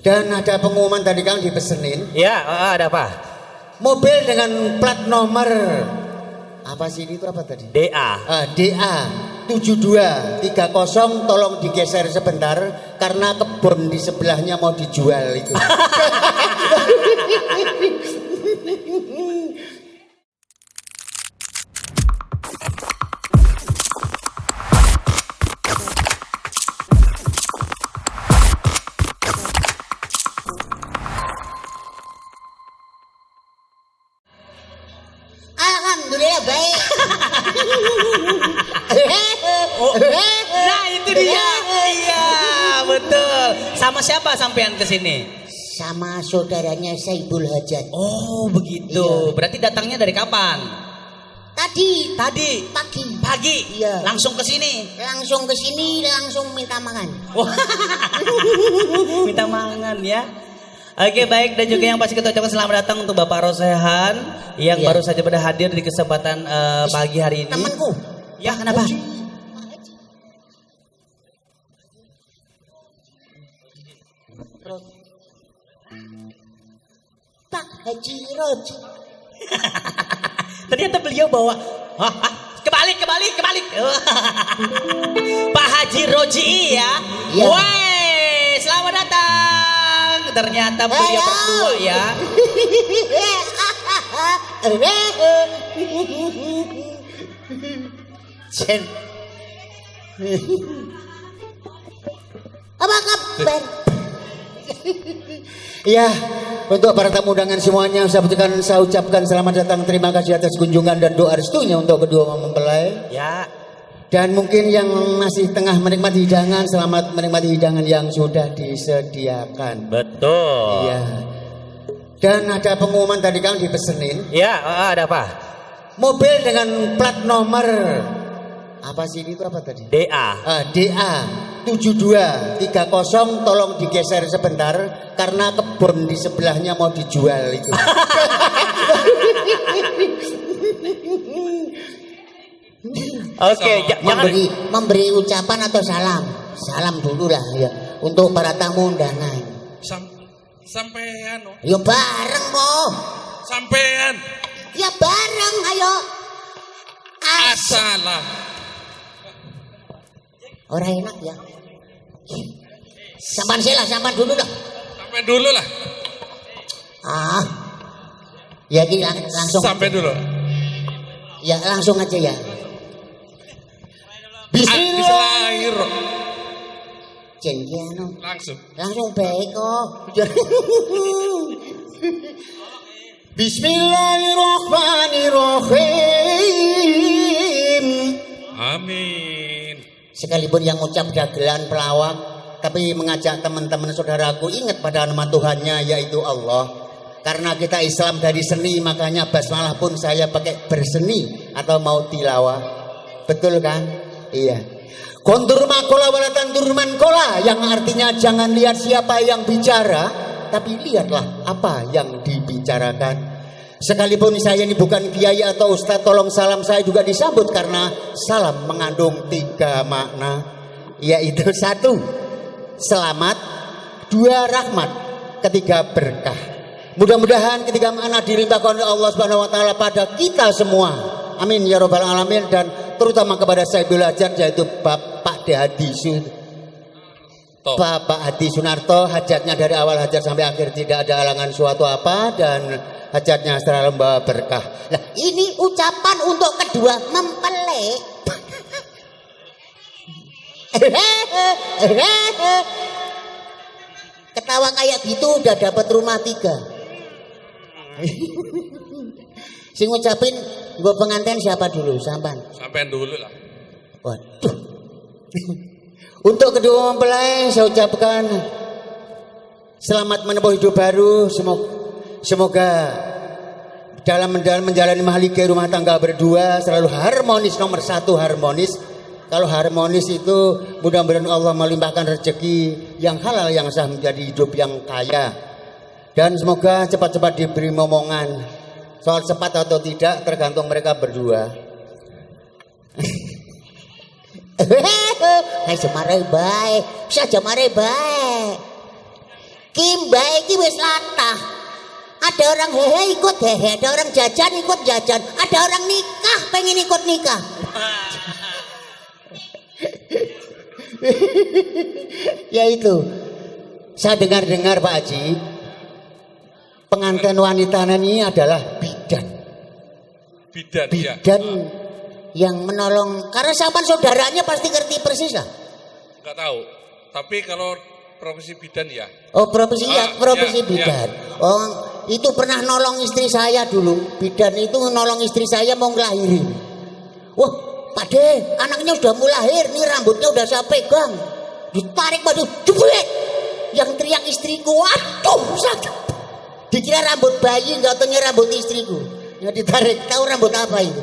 Dan ada pengumuman tadi kan dipesenin. Ya, ada apa? Mobil dengan plat nomor apa sih itu apa tadi? DA. DA 7230 tolong digeser sebentar karena kebun di sebelahnya mau dijual itu. Alhamdulillah baik. Nah itu dia. Iya betul. Sama siapa sampean kesini? Sama saudaranya Saibul Hajat. Oh begitu. Iya. Berarti datangnya dari kapan? Tadi Pagi. pagi. Iya. Langsung ke sini. Langsung ke sini langsung minta makan. Wah. Minta mangan ya. Oke baik, dan juga yang pasti kita ucapkan selamat datang untuk Bapak Rosehan yang Iya. baru saja berhadir di kesempatan pagi hari ini. Temanku. Ya kenapa? Pak Haji Roji. Ternyata beliau bawa kebalik. Pak Haji Roji ya. Iya. Woi, selamat datang. Ternyata beliau berdua ya. Jen. Apa kabar? Ya, untuk para tamu undangan semuanya saya ucapkan selamat datang, terima kasih atas kunjungan dan doa restunya untuk kedua mempelai. Ya. Dan mungkin yang masih tengah menikmati hidangan, selamat menikmati hidangan yang sudah disediakan. Betul. Iya. Dan ada pengumuman tadi kan dipesenin. Ya, ada apa? Mobil dengan plat nomor apa sih itu apa tadi? DA. DA 7230 tolong digeser sebentar karena kebun di sebelahnya mau dijual itu. Oke, jangan memberi ucapan atau salam. Salam dulu lah ya untuk para tamu undangan. Sampean. Yo bareng kok. Sampean. Ya bareng ayo. Asalah. Orang enak ya. Sampan sampan dulu dah. Sampai dulu lah. Ya ini langsung. Sampai dulu. Ya langsung aja ya. Bismillahirrahmanirrahim. Jenjiano. Langsung Baik kok. Bismillahirrahmanirrahim. Amin. Sekalipun yang ucap dagelan pelawak, tapi mengajak teman-teman saudaraku ingat pada nama Tuhannya yaitu Allah. Karena kita Islam dari seni, makanya basmalah pun saya pakai berseni atau mau tilawah. Betul kan? Iya. Kontur makola walatan turman kola, yang artinya jangan lihat siapa yang bicara, tapi lihatlah apa yang dibicarakan. Sekalipun saya ini bukan kiai atau ustadz, tolong salam saya juga disambut karena salam mengandung 3 makna, yaitu 1 selamat, 2 rahmat, 3 berkah. Mudah-mudahan ketiga makna dilimpahkan oleh Allah Subhanahu wa taala pada kita semua. Amin ya rabbal alamin, dan terutama kepada Saibul Hajat yaitu Bapak Bapak Hadi Sunarto, hajatnya dari awal hajat sampai akhir tidak ada halangan suatu apa, dan hajatnya selalu membawa berkah. Nah, ini ucapan untuk kedua mempelai. Ketawa kayak gitu udah dapat rumah 3. Sing ngucapin gue pengantin siapa dulu? Sampan dulu lah. Waduh. Untuk kedua mempelai saya ucapkan selamat menempuh hidup baru. Semoga dalam menjalani mahligai rumah tangga berdua selalu harmonis. Nomor 1 harmonis. Kalau harmonis itu mudah-mudahan Allah melimpahkan rezeki yang halal yang sah menjadi hidup yang kaya. Dan semoga cepat-cepat diberi momongan. Soal cepat atau tidak tergantung mereka berdua. Hai jemarai baik, bisa jemarai baik. Kimba iki wis latah. Ada orang hehe ikut hehe, ada orang jajan ikut jajan, ada orang nikah pengen ikut nikah. Ya itu. Saya dengar-dengar Pak Haji, pengantin wanita ini adalah bidan. Bidan, ya. Bidan yang menolong, karena sampan saudaranya pasti ngerti persis lah. Enggak tahu. Tapi kalau profesi bidan ya. Oh profesi profesi ya, bidan. Oh itu pernah nolong istri saya dulu. Bidan itu nolong istri saya mau ngelahirin. Wah Pak De, anaknya sudah mau lahir, nih rambutnya udah saya pegang. Ditarik baju, jebret. Yang teriak istriku, waduh sakit. Dikira rambut bayi, nggak taunya rambut istriku. Yang ditarik, tahu rambut apa itu?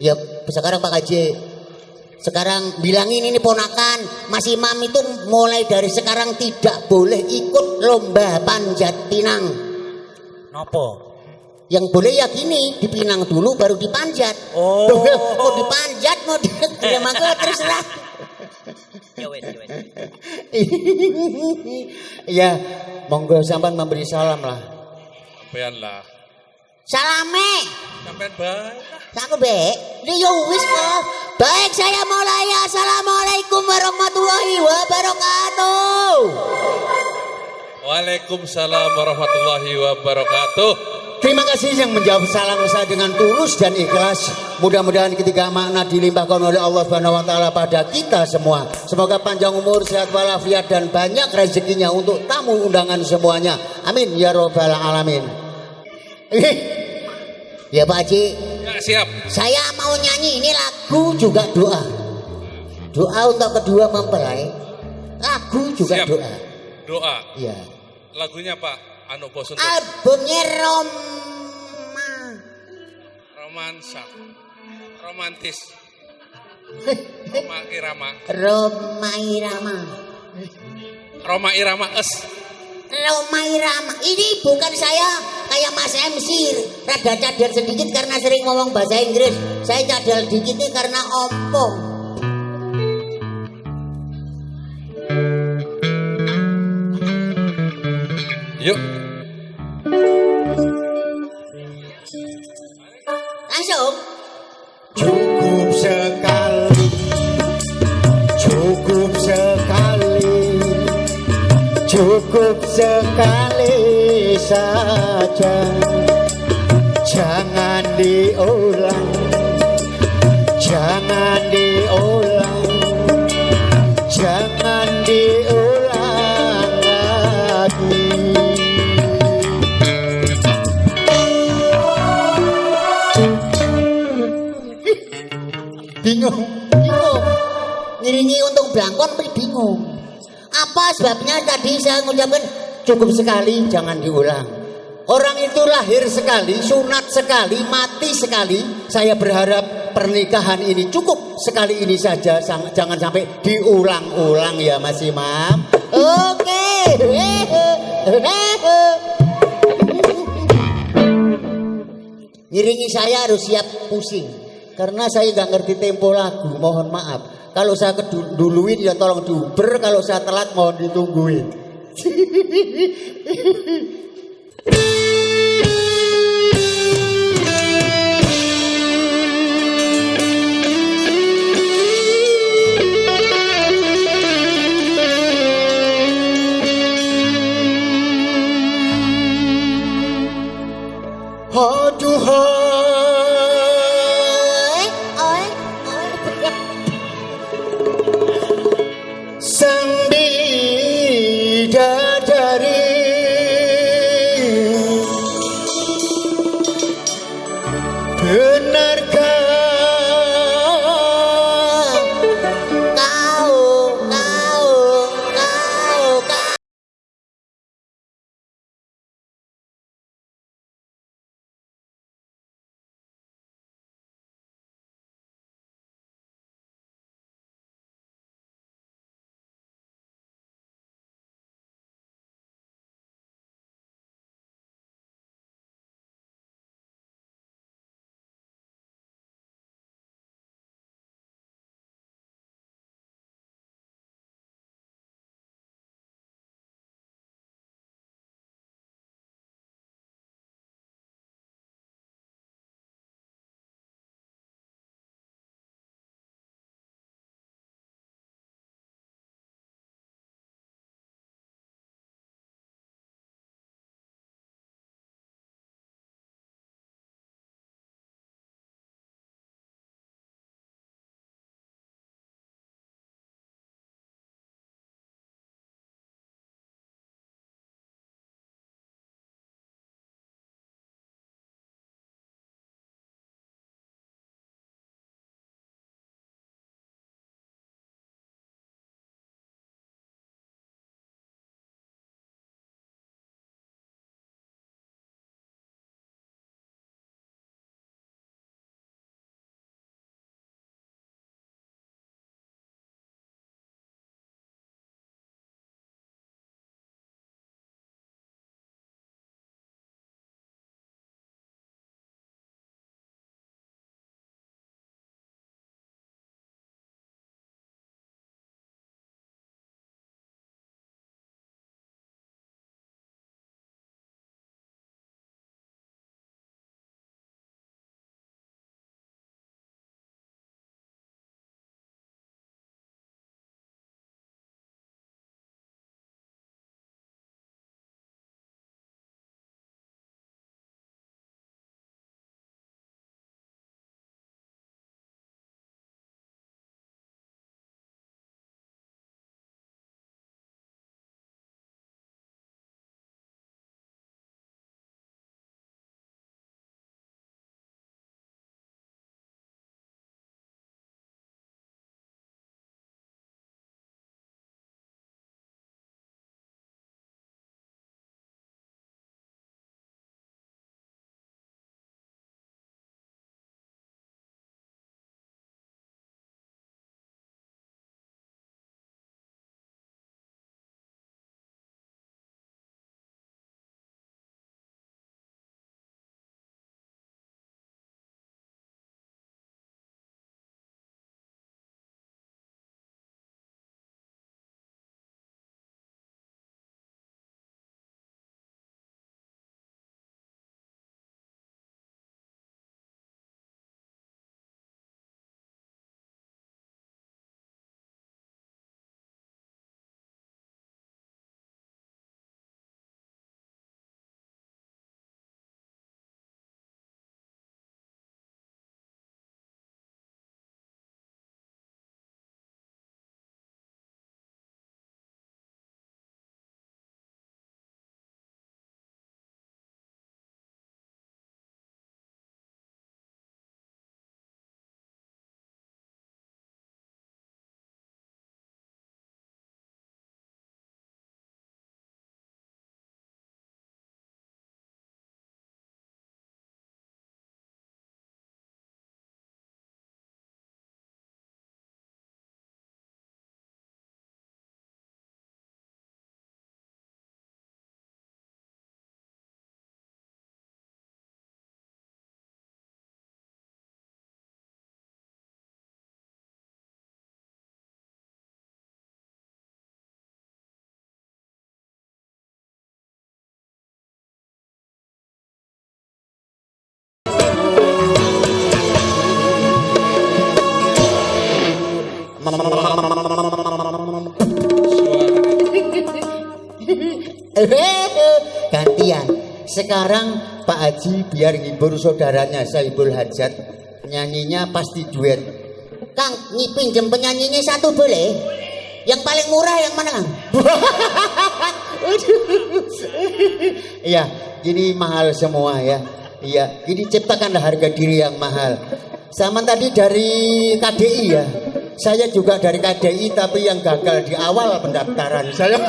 ya sekarang Pak Haji, sekarang bilangin ini ponakan Mas Imam itu mulai dari sekarang tidak boleh ikut lomba panjat pinang. Nopo? Yang boleh ya gini, dipinang dulu baru dipanjat. Oh. Mau dipanjat mau ya maka terserah. Ya wes. Ya monggo sampean memberi salam lah. Sampean lah. Salame. Sampean baik. Aku baik. Ini yo wis kok. Baik saya mulai. Assalamualaikum warahmatullahi wabarakatuh. Waalaikumsalam warahmatullahi wabarakatuh. Terima kasih yang menjawab salam saya dengan tulus dan ikhlas. Mudah-mudahan ketiga makna dilimpahkan oleh Allah Subhanahu wa taala pada kita semua. Semoga panjang umur, sehat walafiat dan banyak rezekinya untuk tamu undangan semuanya. Amin ya robbal alamin. Ya Pak Haji, Ya, siap. Saya mau nyanyi ini lagu juga doa. Doa untuk kedua mempelai. Lagu juga Siap. doa. Doa. Ya. Lagunya Pak Anu Bosun. albumnya Romansa. Romantis. Roma Irama. Roma Irama. Roma Irama es. Roma Irama. Ini bukan saya kayak Mas MC rada cadel sedikit karena sering ngomong bahasa Inggris. Saya cadel dikit ini karena ompong. Yuk. Langsung. Cukup sekali, cukup sekali, cukup sekali saja. Jangan diulang, jangan diulang, jangan diulang lagi. Bingung. Ngiringi untung belangkon tapi bingung. Apa sebabnya tadi saya mengucapkan Cukup sekali, jangan diulang. Orang itu lahir sekali, sunat sekali, mati sekali. Saya berharap pernikahan ini cukup sekali ini saja, jangan sampai diulang-ulang ya Mas Imam. oke. Ngiringi saya harus siap pusing, karena saya nggak ngerti tempo lagu. Mohon maaf. Kalau saya keduluin ya tolong diuber, kalau saya telat mohon ditungguin. Aduhai sang bidadari, Gantian. Sekarang Pak Haji biar ngibur saudaranya Saibul Hajat, nyanyinya pasti duet. Kang, pinjem penyanyinya satu boleh? Yang paling murah yang mana, Kang? Iya, ini mahal semua ya. Iya, ini ciptakanlah harga diri yang mahal. Sama tadi dari KDI ya. Saya juga dari KDI tapi yang gagal di awal pendaftaran. Saya